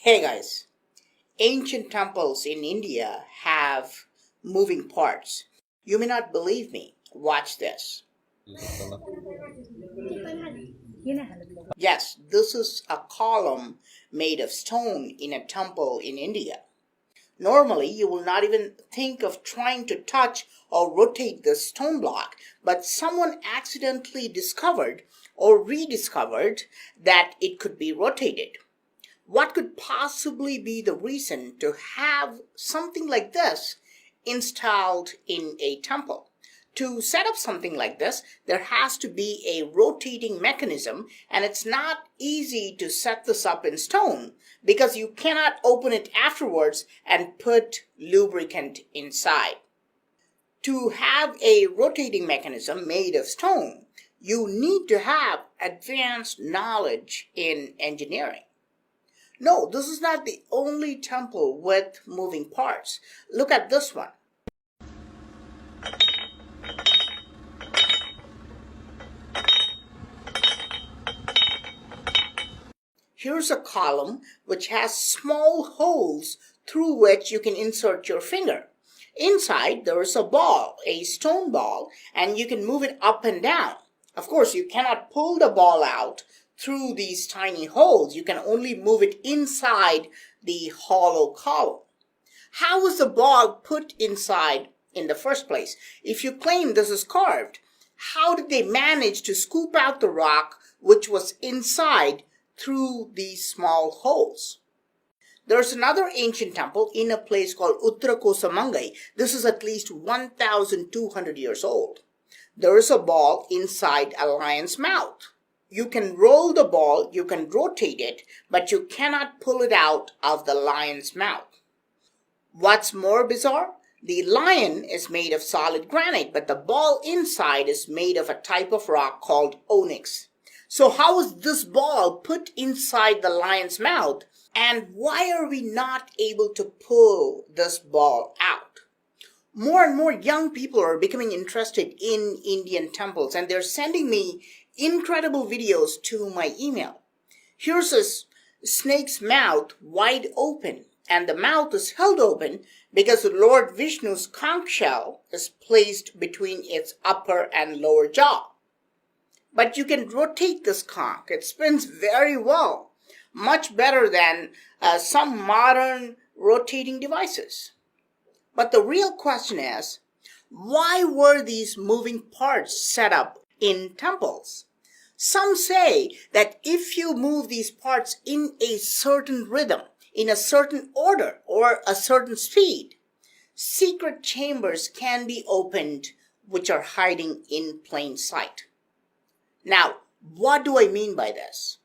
Hey guys, ancient temples in India have moving parts. You may not believe me. Watch this. Yes, this is a column made of stone in a temple in India. Normally, you will not even think of trying to touch or rotate this stone block, but someone accidentally discovered or rediscovered that it could be rotated. What could possibly be the reason to have something like this installed in a temple? To set up something like this, there has to be a rotating mechanism, and it's not easy to set this up in stone because you cannot open it afterwards and put lubricant inside. To have a rotating mechanism made of stone, you need to have advanced knowledge in engineering. No, this is not the only temple with moving parts. Look at this one. Here's a column which has small holes through which you can insert your finger. Inside, there is a ball, a stone ball, and you can move it up and down. Of course, you cannot pull the ball out through these tiny holes. You can only move it inside the hollow column. How was the ball put inside in the first place? If you claim this is carved, how did they manage to scoop out the rock which was inside through these small holes? There's another ancient temple in a place called Uttarakosamangai. This is at least 1,200 years old. There is a ball inside a lion's mouth. You can roll the ball, you can rotate it, but you cannot pull it out of the lion's mouth. What's more bizarre? The lion is made of solid granite, but the ball inside is made of a type of rock called onyx. So how is this ball put inside the lion's mouth, and why are we not able to pull this ball out? More and more young people are becoming interested in Indian temples, and they're sending me incredible videos to my email. Here's a snake's mouth wide open, and the mouth is held open because Lord Vishnu's conch shell is placed between its upper and lower jaw. But you can rotate this conch. It spins very well, much better than some modern rotating devices. But the real question is, why were these moving parts set up in temples? Some say that if you move these parts in a certain rhythm, in a certain order, or a certain speed, secret chambers can be opened which are hiding in plain sight. Now, what do I mean by this?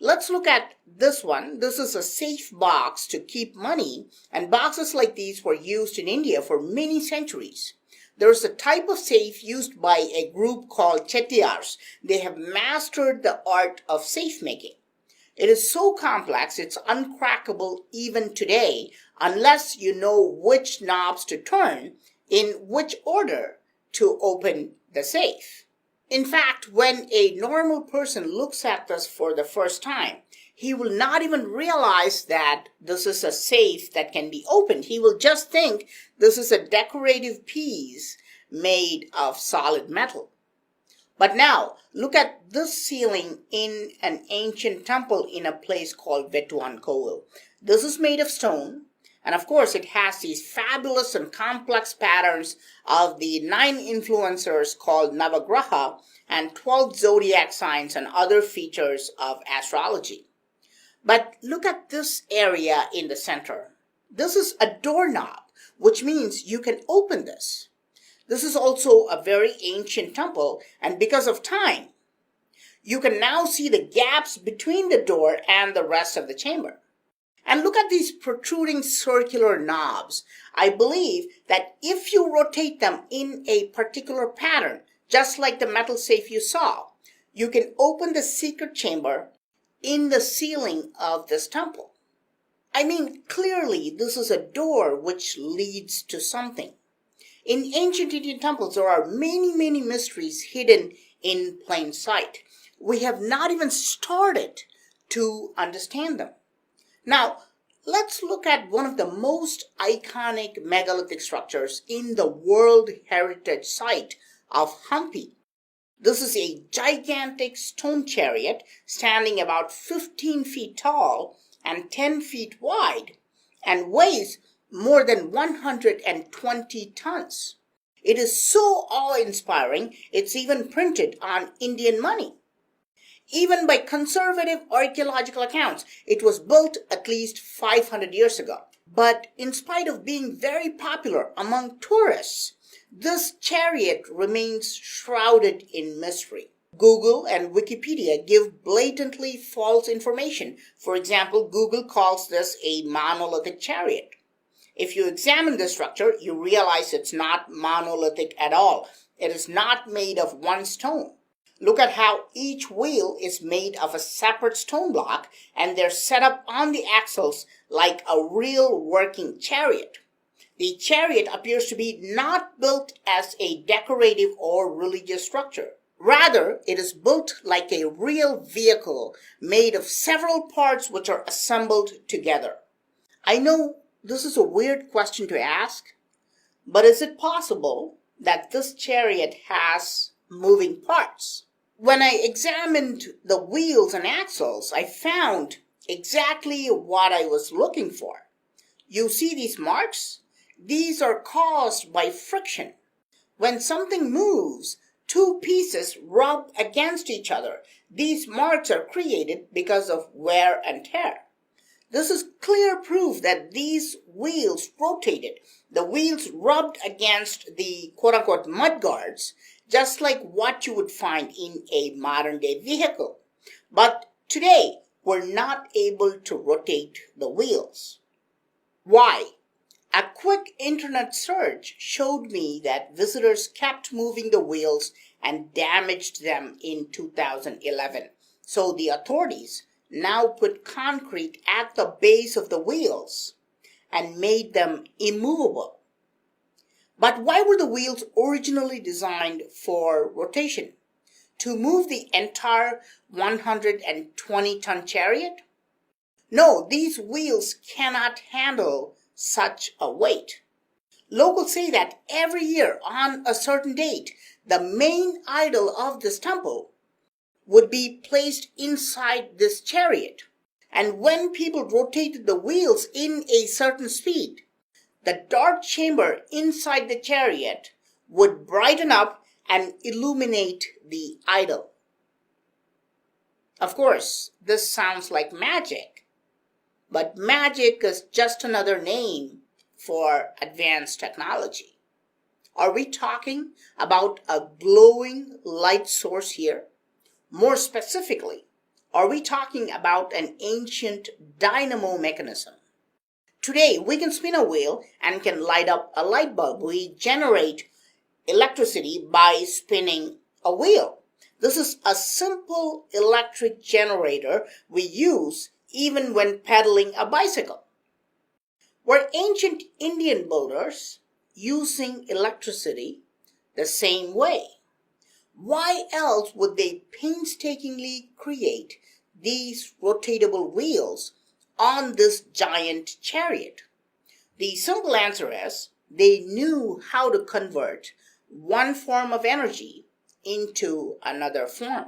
Let's look at this one. This is a safe box to keep money, and boxes like these were used in India for many centuries. There's a type of safe used by a group called Chettiars. They have mastered the art of safe making. It is so complex, it's uncrackable even today, unless you know which knobs to turn in which order to open the safe. In fact, when a normal person looks at this for the first time, he will not even realize that this is a safe that can be opened. He will just think this is a decorative piece made of solid metal. But now, look at this ceiling in an ancient temple in a place called Vetuan Kovil. This is made of stone, and of course it has these fabulous and complex patterns of the 9 influencers called Navagraha and 12 zodiac signs and other features of astrology. But look at this area in the center. This is a doorknob, which means you can open this. This is also a very ancient temple, and because of time, you can now see the gaps between the door and the rest of the chamber. And look at these protruding circular knobs. I believe that if you rotate them in a particular pattern, just like the metal safe you saw, you can open the secret chamber in the ceiling of this temple. I mean, clearly this is a door which leads to something. In ancient Indian temples, there are many, many mysteries hidden in plain sight. We have not even started to understand them. Now, let's look at one of the most iconic megalithic structures in the World Heritage Site of Hampi. This is a gigantic stone chariot standing about 15 feet tall and 10 feet wide and weighs more than 120 tons. It is so awe-inspiring, it's even printed on Indian money. Even by conservative archaeological accounts, it was built at least 500 years ago. But in spite of being very popular among tourists, this chariot remains shrouded in mystery. Google and Wikipedia give blatantly false information. For example, Google calls this a monolithic chariot. If you examine the structure, you realize it's not monolithic at all. It is not made of one stone. Look at how each wheel is made of a separate stone block and they're set up on the axles like a real working chariot. The chariot appears to be not built as a decorative or religious structure. Rather, it is built like a real vehicle made of several parts which are assembled together. I know this is a weird question to ask, but is it possible that this chariot has moving parts? When I examined the wheels and axles, I found exactly what I was looking for. You see these marks? These are caused by friction. When something moves, two pieces rub against each other. These marks are created because of wear and tear. This is clear proof that these wheels rotated. The wheels rubbed against the quote-unquote mudguards, just like what you would find in a modern-day vehicle. But today, we're not able to rotate the wheels. Why? A quick internet search showed me that visitors kept moving the wheels and damaged them in 2011. So the authorities now put concrete at the base of the wheels and made them immovable. But why were the wheels originally designed for rotation? To move the entire 120-ton chariot? No, these wheels cannot handle such a weight. Locals say that every year on a certain date, the main idol of this temple would be placed inside this chariot. And when people rotated the wheels in a certain speed, the dark chamber inside the chariot would brighten up and illuminate the idol. Of course, this sounds like magic, but magic is just another name for advanced technology. Are we talking about a glowing light source here? More specifically, are we talking about an ancient dynamo mechanism? Today, we can spin a wheel and can light up a light bulb. We generate electricity by spinning a wheel. This is a simple electric generator we use even when pedaling a bicycle. Were ancient Indian builders using electricity the same way? Why else would they painstakingly create these rotatable wheels on this giant chariot? The simple answer is they knew how to convert one form of energy into another form.